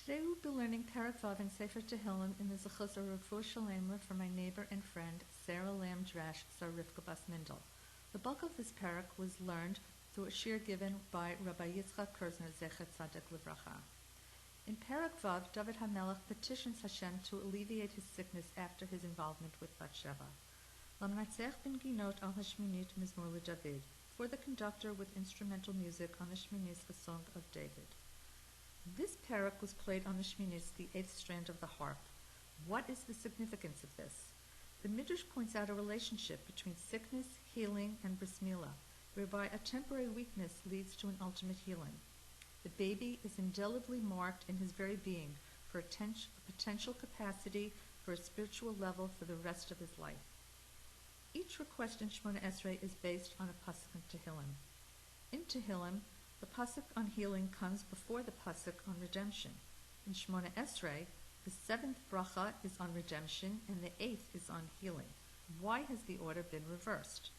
Today we'll be learning Perek Vav in Sefer Tehillim in the Zechus Refuah Shalema for my neighbor and friend Sarah Lam Drash Sar Rivka Bas Mindel. The bulk of this Perek was learned through a shir given by Rabbi Yitzchak Kurzner Zechet Tzaddik Livracha. In Perek Vav, David HaMelech petitions Hashem to alleviate his sickness after his involvement with Bathsheba. Lamnatzech bin Ginot al Hashminit Mizmor LeDavid, for the conductor with instrumental music on the Shminis, a song of David. This Perek was played on the Shminis, the eighth strand of the harp. What is the significance of this? The Midrash points out a relationship between sickness, healing, and bris milah, whereby a temporary weakness leads to an ultimate healing. The baby is indelibly marked in his very being for a potential capacity for a spiritual level for the rest of his life. Each request in Shemona Esrei is based on a pasuk in Tehillim. In Tehillim, the pasuk on healing comes before the pasuk on redemption. In Shemona Esrei, the seventh bracha is on redemption and the eighth is on healing. Why has the order been reversed?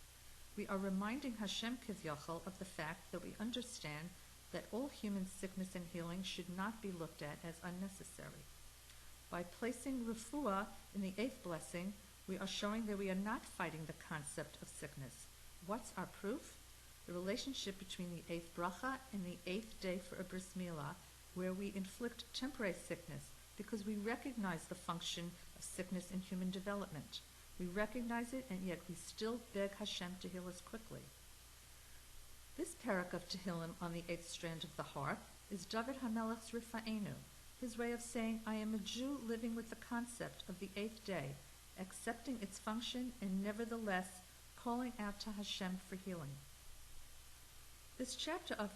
We are reminding Hashem Kivyachol of the fact that we understand that all human sickness and healing should not be looked at as unnecessary. By placing refuah in the eighth blessing, we are showing that we are not fighting the concept of sickness. What's our proof? The relationship between the eighth bracha and the eighth day for a bris milah, where we inflict temporary sickness because we recognize the function of sickness in human development. We recognize it, and yet we still beg Hashem to heal us quickly. This Perek of Tehillim on the eighth strand of the harp is David HaMelech's Rifa'enu, his way of saying, I am a Jew living with the concept of the eighth day, accepting its function and nevertheless calling out to Hashem for healing. This chapter of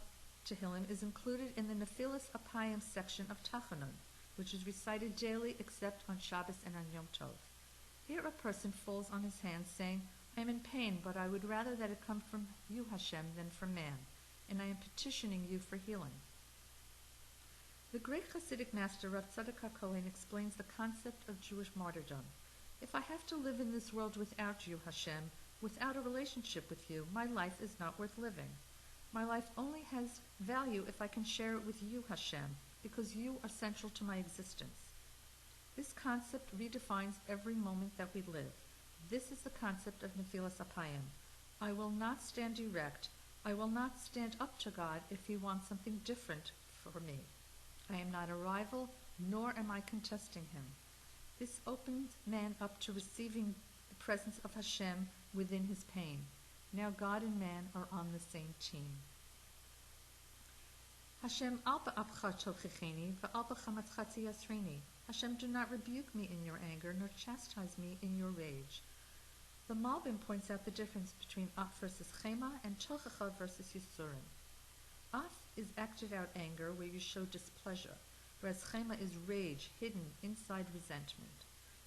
Tehillim is included in the Nefilas Apayim section of Tachanun, which is recited daily except on Shabbos and on Yom Tov. Here a person falls on his hands saying, I am in pain, but I would rather that it come from you, Hashem, than from man, and I am petitioning you for healing. The great Hasidic master Rav Tzadok HaKohen explains the concept of Jewish martyrdom. If I have to live in this world without you, Hashem, without a relationship with you, my life is not worth living. My life only has value if I can share it with you, Hashem, because you are central to my existence. This concept redefines every moment that we live. This is the concept of Nefilas Apayim. I will not stand erect. I will not stand up to God if he wants something different for me. I am not a rival, nor am I contesting him. This opens man up to receiving the presence of Hashem within his pain. Now God and man are on the same team. Hashem, al ba'apcha tochicheni, va'al b'chamatzchatzi yasreni. Hashem, do not rebuke me in your anger, nor chastise me in your rage. The Malbim points out the difference between af versus chema and tochacha versus yisurim. Af is acted out anger, where you show displeasure, whereas chema is rage, hidden inside resentment.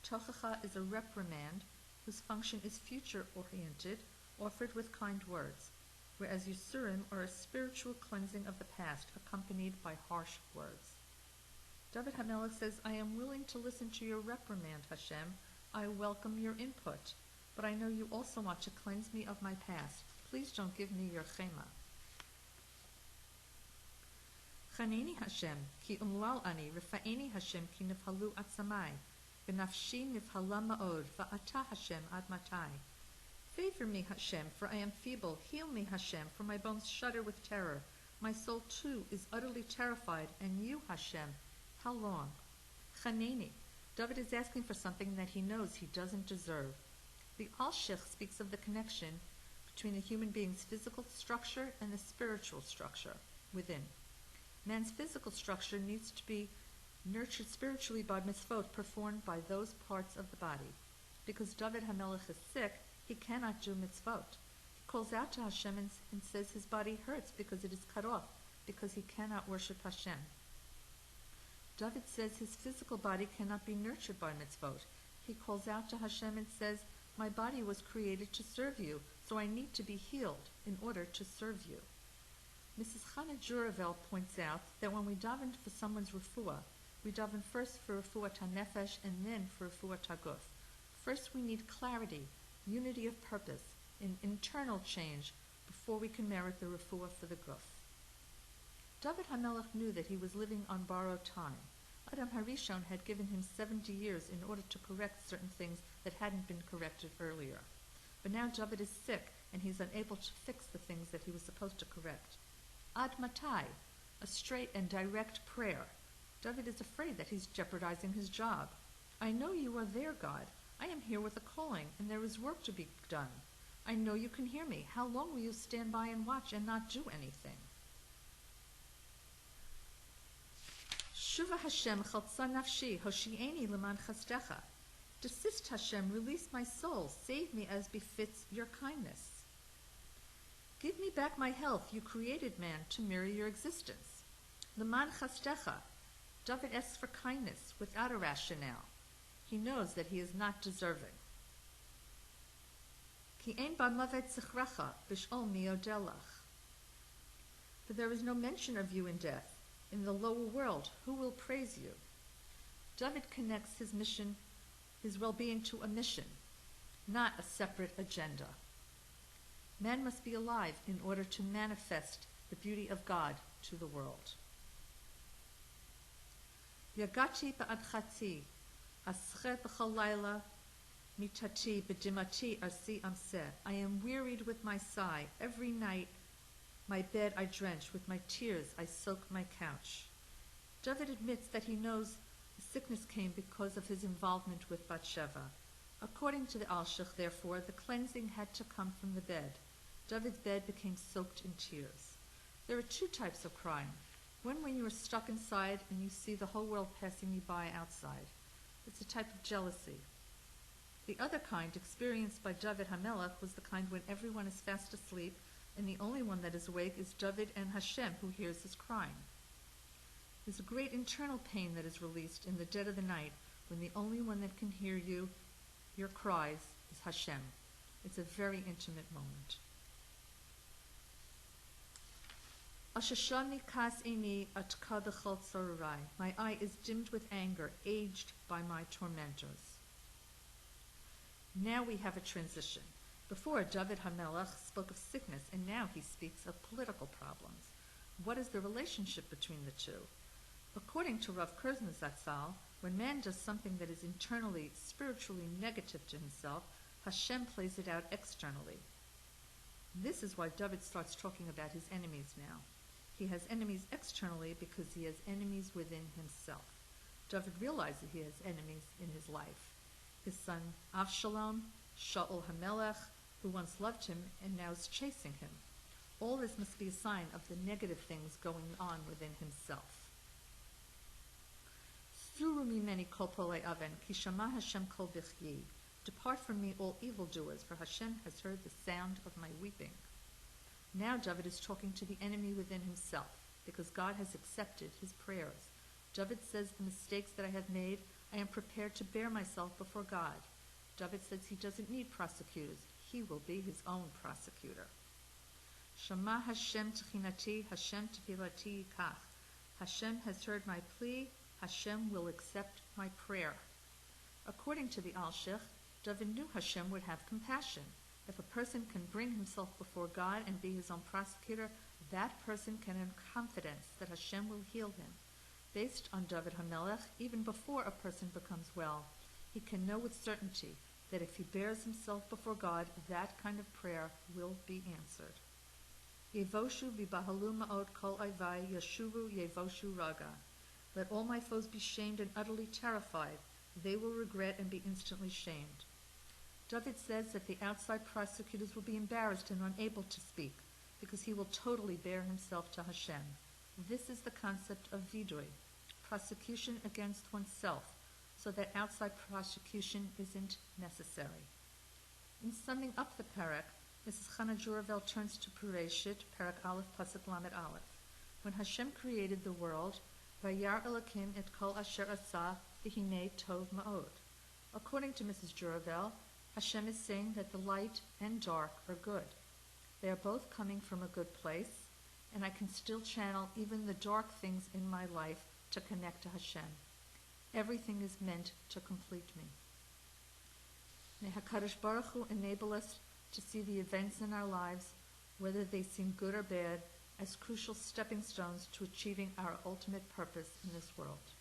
Tochacha is a reprimand whose function is future-oriented, offered with kind words, whereas yisurim are a spiritual cleansing of the past, accompanied by harsh words. David HaMelech says, I am willing to listen to your reprimand, Hashem. I welcome your input, but I know you also want to cleanse me of my past. Please don't give me your chema. Chaneni Hashem, ki umlal ani, rifa'eni Hashem, ki nifhalu atzamai, v'nafshi nifhala ma'od, va'ata Hashem ad matai. Favor me, Hashem, for I am feeble. Heal me, Hashem, for my bones shudder with terror. My soul, too, is utterly terrified. And you, Hashem, how long? Chaneni. David is asking for something that he knows he doesn't deserve. The Al-Shich speaks of the connection between the human being's physical structure and the spiritual structure within. Man's physical structure needs to be nurtured spiritually by mitzvot performed by those parts of the body. Because David HaMelech is sick, he cannot do mitzvot. He calls out to Hashem and says his body hurts because it is cut off, because he cannot worship Hashem. David says his physical body cannot be nurtured by mitzvot. He calls out to Hashem and says, my body was created to serve you, so I need to be healed in order to serve you. Mrs. Chana Juravel points out that when we daven for someone's refuah, we daven first for refuah tanefesh and then for refuah taguf. First we need clarity, unity of purpose, an internal change before we can merit the refuah for the guf. David HaMelech knew that he was living on borrowed time. Adam Harishon had given him 70 years in order to correct certain things that hadn't been corrected earlier. But now David is sick, and he's unable to fix the things that he was supposed to correct. Ad matai, a straight and direct prayer. David is afraid that he's jeopardizing his job. I know you are there, God. I am here with a calling, and there is work to be done. I know you can hear me. How long will you stand by and watch and not do anything? Shuva Hashem chaltza nafshi, hoshi'eni leman chastecha. Desist, Hashem, release my soul, save me as befits your kindness. Give me back my health, you created man to mirror your existence. Leman chastecha. David asks for kindness without a rationale. He knows that he is not deserving. Ki ein ba'mavet zichrecha b'sh'ol miodelach. For there is no mention of you in death. In the lower world, who will praise you? David connects his mission, his well-being, to a mission, not a separate agenda. Man must be alive in order to manifest the beauty of God to the world. Yagati ba'adchati, ascheh b'chol layla, mitati b'dimati arsi amseh. I am wearied with my sigh. Every night my bed I drench. With my tears I soak my couch. David admits that he knows the sickness came because of his involvement with Bathsheba. According to the Alshich, therefore, the cleansing had to come from the bed. David's bed became soaked in tears. There are two types of crying. One when you are stuck inside and you see the whole world passing you by outside. It's a type of jealousy. The other kind, experienced by David HaMelech, was the kind when everyone is fast asleep and the only one that is awake is David and Hashem, who hears his crying. There's a great internal pain that is released in the dead of the night when the only one that can hear you, your cries, is Hashem. It's a very intimate moment. Ashashani kas ini atka b'chol tzarurai. My eye is dimmed with anger, aged by my tormentors. Now we have a transition. Before, David HaMelech spoke of sickness, and now he speaks of political problems. What is the relationship between the two? According to Rav Kurzner Zatzal, when man does something that is internally, spiritually negative to himself, Hashem plays it out externally. This is why David starts talking about his enemies now. He has enemies externally because he has enemies within himself. David realizes he has enemies in his life. His son Avshalom, Shaul HaMelech, who once loved him and now is chasing him. All this must be a sign of the negative things going on within himself. Suru mimeni kol polei aven, ki shama Hashem kol bichyi. Depart from me, all evildoers, for Hashem has heard the sound of my weeping. Now David is talking to the enemy within himself, because God has accepted his prayers. David says, the mistakes that I have made, I am prepared to bear myself before God. David says he doesn't need prosecutors. He will be his own prosecutor. Shama Hashem tchinati, Hashem tefilati kach. Hashem has heard my plea. Hashem will accept my prayer. According to the Alshich, David knew Hashem would have compassion. If a person can bring himself before God and be his own prosecutor, that person can have confidence that Hashem will heal him. Based on David HaMelech, even before a person becomes well, he can know with certainty that if he bears himself before God, that kind of prayer will be answered. Yevoshu v'bahalu ma'od kol oivai yeshuvu yevoshu raga. Let all my foes be shamed and utterly terrified. They will regret and be instantly shamed. David says that the outside prosecutors will be embarrassed and unable to speak because he will totally bear himself to Hashem. This is the concept of vidui, prosecution against oneself, so that outside prosecution isn't necessary. In summing up the Perek, Mrs. Chana Juravel turns to Pereshit, Perek Aleph, Pasuk Lamed Aleph. When Hashem created the world, Vayar Elokim et kol asher asah v'hinei tov ma'od. According to Mrs. Juravel, Hashem is saying that the light and dark are good. They are both coming from a good place, and I can still channel even the dark things in my life to connect to Hashem. Everything is meant to complete me. May HaKadosh Baruch Hu enable us to see the events in our lives, whether they seem good or bad, as crucial stepping stones to achieving our ultimate purpose in this world.